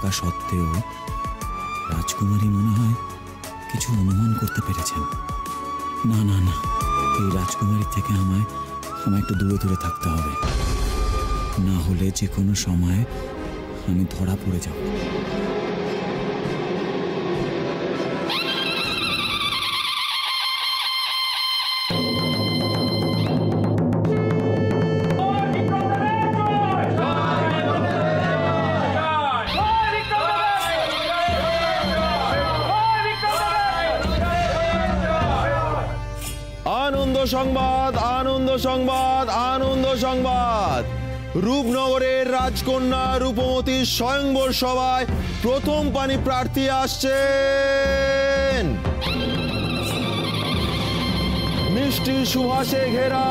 থাকা সত্ত্বেও রাজকুমারী মনে হয় কিছু অনুমান করতে পেরেছেন। না না না, এই রাজকুমারীর থেকে আমায় একটু দূরে দূরে থাকতে হবে, না হলে যে কোনো সময় আমি ধরা পড়ে যাব। আনন্দ সংবাদ, আনন্দ সংবাদ, আনন্দ সংবাদ। রূপনগরের রাজকন্যা রূপমতীর স্বয়ংবর সভায় প্রথম পানি প্রার্থী আসছেন। মিষ্টি সুভাষে ঘেরা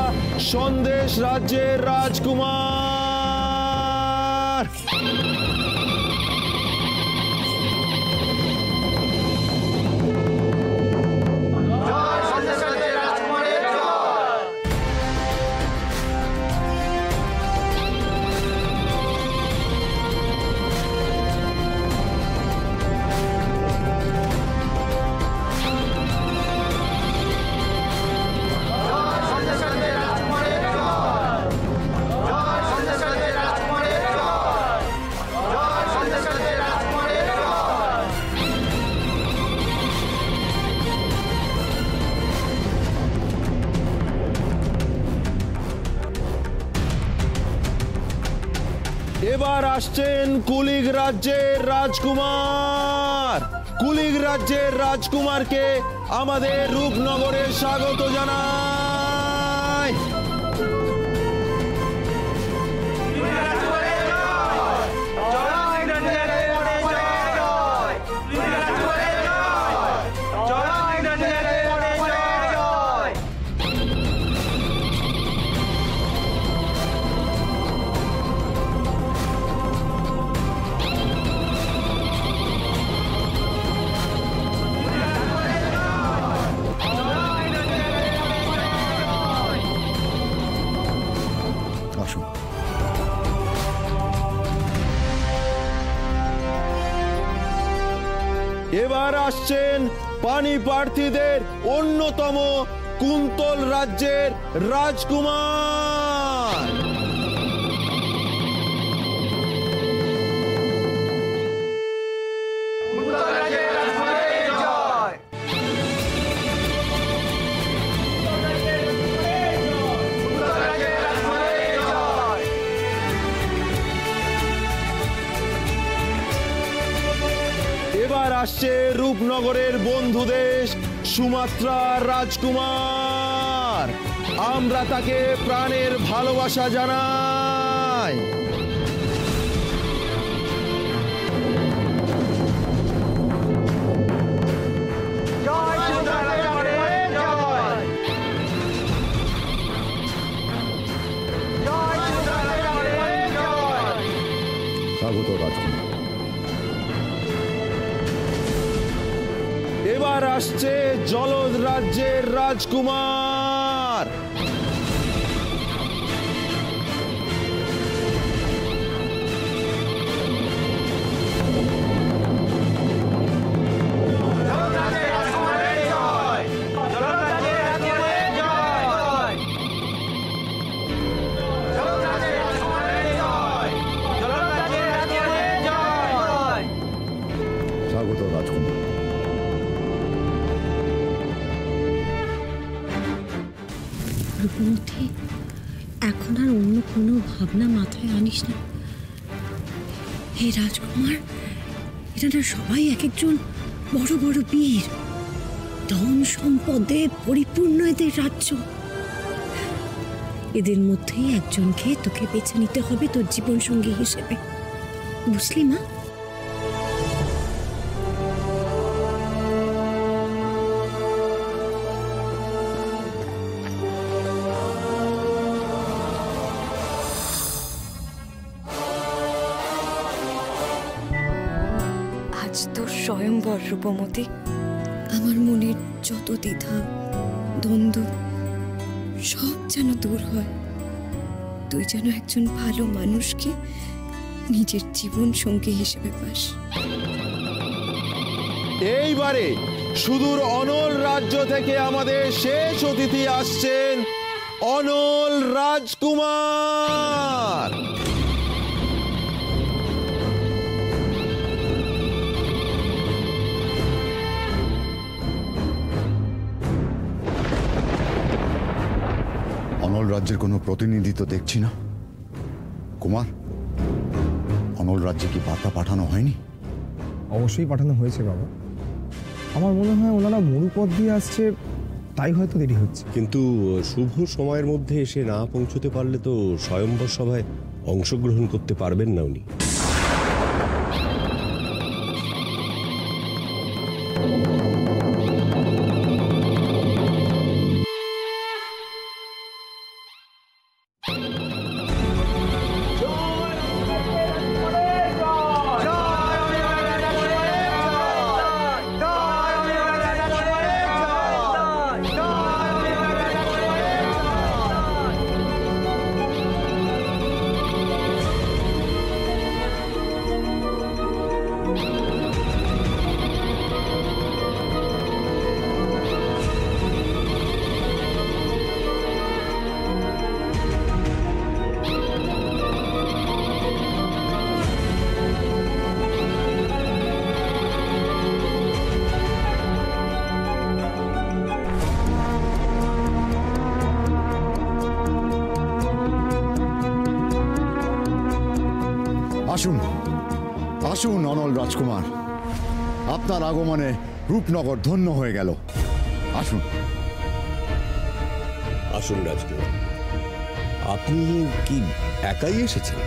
সন্দেশ রাজ্যের রাজকুমার। এবার আসছেন কুলিক রাজ্যের রাজকুমার। কুলিক রাজ্যের রাজকুমারকে আমাদের রূপনগরে স্বাগত জানাই। এবার আসছেন পানি প্রার্থীদের অন্যতম কুন্তল রাজ্যের রাজকুমার। এবার আসছে রূপনগরের বন্ধু দেশ সুমাত্রার রাজকুমার। আমরা তাকে প্রাণের ভালোবাসা জানাই। স্বাগত রাজকুমার। এবার আসছে জলজ রাজ্যের রাজকুমার। স্বাগত রাজকুমার। রূপমতী, এখন আর অন্য কোনো ভাবনা মাথায় আনিস না। হে রাজকুমার, এনারা সবাই এক একজন বড় বড় বীর, ধন সম্পদে পরিপূর্ণ এদের রাজ্য। এদের মধ্যেই একজনকে তোকে বেছে নিতে হবে তোর জীবন সঙ্গী হিসেবে, বুঝলি মা? আজ তোর স্বয়ংবর রূপমতী। আমার মনের যত দ্বিধা দ্বন্দ্ব সব যেন দূর হয়। তুই যেন একজন ভালো মানুষকে নিজের জীবন সঙ্গী হিসেবে পাস। এইবারে সুদূর অনল রাজ্য থেকে আমাদের শেষ অতিথি আসছেন অনল রাজকুমার। অনল রাজ্যের কোনো প্রতিনিধি তো দেখছি না। কুমার, অনল রাজ্যে কি বার্তা পাঠানো হয়নি? অবশ্যই পাঠানো হয়েছে বাবা। আমার মনে হয় ওনারা মরুপথ দিয়ে আসছে, তাই হয়তো দেরি হচ্ছে। কিন্তু শুভ সময়ের মধ্যে এসে না পৌঁছতে পারলে তো স্বয়ম্বর সভায় অংশগ্রহণ করতে পারবেন না উনি। আসুন আসুন অনল রাজকুমার, আপনার আগমনে রূপনগর ধন্য হয়ে গেল। আসুন আসুন রাজকুমার, আপনি কি একাই এসেছেন?